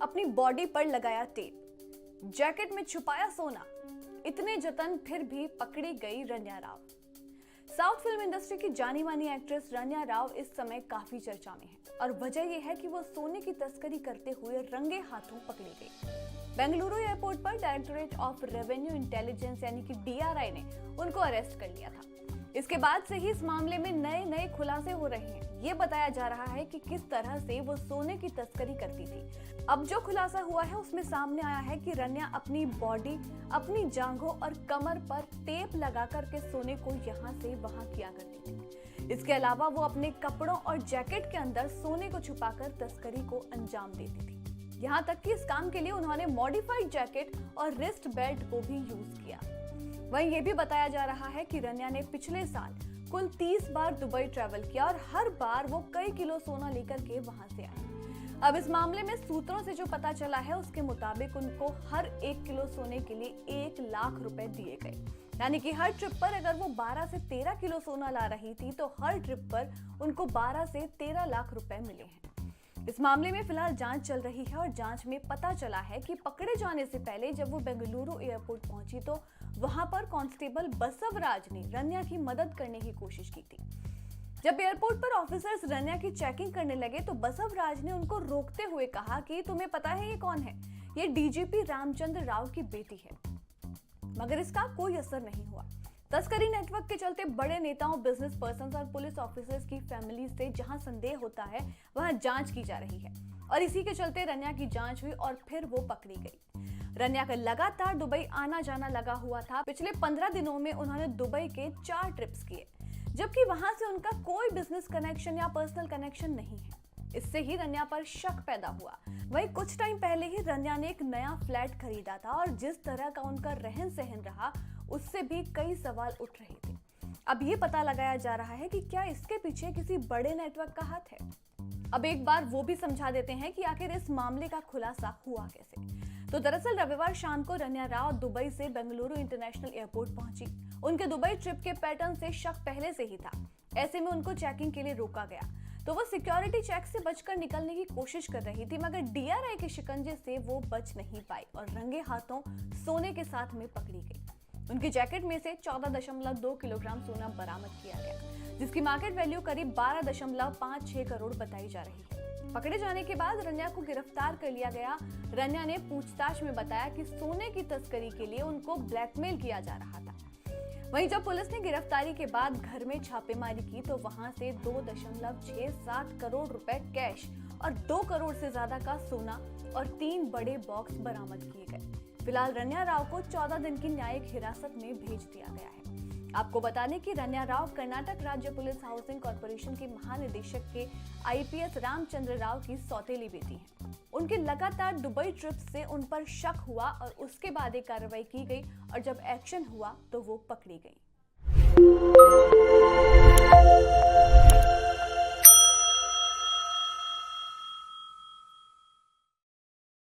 अपनी बॉडी पर लगाया टेप, जैकेट में छुपाया सोना, इतने जतन फिर भी पकड़ी गई रन्या राव। साउथ फिल्म इंडस्ट्री की जानी मानी एक्ट्रेस रन्या राव इस समय काफी चर्चा में है और वजह यह है कि वो सोने की तस्करी करते हुए रंगे हाथों पकड़ी गई। बेंगलुरु एयरपोर्ट पर डायरेक्टोरेट ऑफ रेवेन्यू इंटेलिजेंस यानी कि DRI ने उनको अरेस्ट कर लिया था। इसके बाद से ही इस मामले में नए खुलासे हो रहे हैं। ये बताया जा रहा है कि किस तरह से वो सोने की तस्करी करती थी। अब जो खुलासा हुआ है उसमें सामने आया है कि रन्या अपनी बॉडी, अपनी जांघों और कमर पर टेप लगा करके सोने को यहाँ से वहां किया करती थी। इसके अलावा वो अपने कपड़ों और जैकेट के अंदर सोने को छुपाकर तस्करी को अंजाम देती थी। यहाँ तक कि इस काम के लिए उन्होंने मॉडिफाइड जैकेट और रिस्ट बेल्ट को भी यूज किया। वहीं ये भी बताया जा रहा है कि रन्या ने पिछले साल कुल 30 बार दुबई ट्रैवल किया और हर बार वो कई किलो सोना लेकर के वहां से आई। अब इस मामले में सूत्रों से जो पता चला है उसके मुताबिक उनको हर 1 किलो सोने के लिए 1 लाख रुपए दिए गए, यानी कि हर ट्रिप पर अगर वो 12 से 13 किलो सोना ला रही थी तो हर ट्रिप पर उनको 12 से 13 लाख रुपए मिले हैं। इस मामले में फिलहाल जांच चल रही है और जांच में पता चला है कि पकड़े जाने से पहले जब वो बेंगलुरु एयरपोर्ट पहुंची तो वहां पर कांस्टेबल बसवराज ने रन्या की मदद करने की कोशिश की थी। जब एयरपोर्ट पर ऑफिसर्स रन्या की चेकिंग करने लगे तो बसवराज ने उनको रोकते हुए कहा कि तुम्हें पता है ये कौन है? ये DGP रामचंद्र राव की बेटी है। मगर इसका कोई असर नहीं हुआ। तस्करी नेटवर्क के चलते बड़े नेताओं, बिजनेस पर्संस और पुलिस ऑफिसर्स की फैमिली से जहां संदेह होता है वहां जांच की जा रही है और इसी के चलते रन्या की जांच हुई और फिर वो पकड़ी गई। रन्या का लगातार दुबई आना जाना लगा हुआ था। पिछले 15 दिनों में उन्होंने दुबई के 4 ट्रिप्स किए, जबकि वहां से उनका कोई बिजनेस कनेक्शन या पर्सनल कनेक्शन नहीं है। इससे ही रन्या पर शक पैदा हुआ। वहीं कुछ टाइम पहले ही रन्या ने एक नया फ्लैट खरीदा था और जिस तरह का उनका रहन सहन रहा उससे भी कई सवाल उठ रहे थे। अब ये पता लगाया जा रहा है कि क्या इसके पीछे किसी बड़े नेटवर्क का हाथ है। अब एक बार वो भी समझा देते हैं कि आखिर इस मामले का खुलासा हुआ कैसे। तो दरअसल रविवार शाम को रन्या राव दुबई से बेंगलुरु इंटरनेशनल एयरपोर्ट पहुंची। उनके दुबई ट्रिप के पैटर्न से शक पहले से ही था। ऐसे में उनको चेकिंग के लिए रोका गया तो वो सिक्योरिटी चेक से बचकर निकलने की कोशिश कर रही थी, मगर DRI के शिकंजे से वो बच नहीं पाई और रंगे हाथों सोने के साथ में पकड़ी गई। उनकी जैकेट में से 14.2 किलोग्राम सोना बरामद किया गया, जिसकी मार्केट वैल्यू करीब 12.56 करोड़ बताई जा रही है। पकड़े जाने के बाद रन्या को गिरफ्तार कर लिया गया। रन्या ने पूछताछ में बताया कि सोने की तस्करी के लिए उनको ब्लैकमेल किया जा रहा था। वहीं जब पुलिस ने गिरफ्तारी के बाद घर में छापेमारी की तो वहां से 2.67 करोड़ रुपए कैश और 2 करोड़ से ज्यादा का सोना और 3 बड़े बॉक्स बरामद किए गए। फिलहाल रन्या राव को 14 दिन की न्यायिक हिरासत में भेज दिया गया है। आपको बता दें कि रन्या राव कर्नाटक राज्य पुलिस हाउसिंग कॉर्पोरेशन के महानिदेशक के IPS रामचंद्र राव की सौतेली बेटी हैं। उनके लगातार दुबई ट्रिप से उन पर शक हुआ और उसके बाद एक कार्रवाई की गई और जब एक्शन हुआ तो वो पकड़ी गई।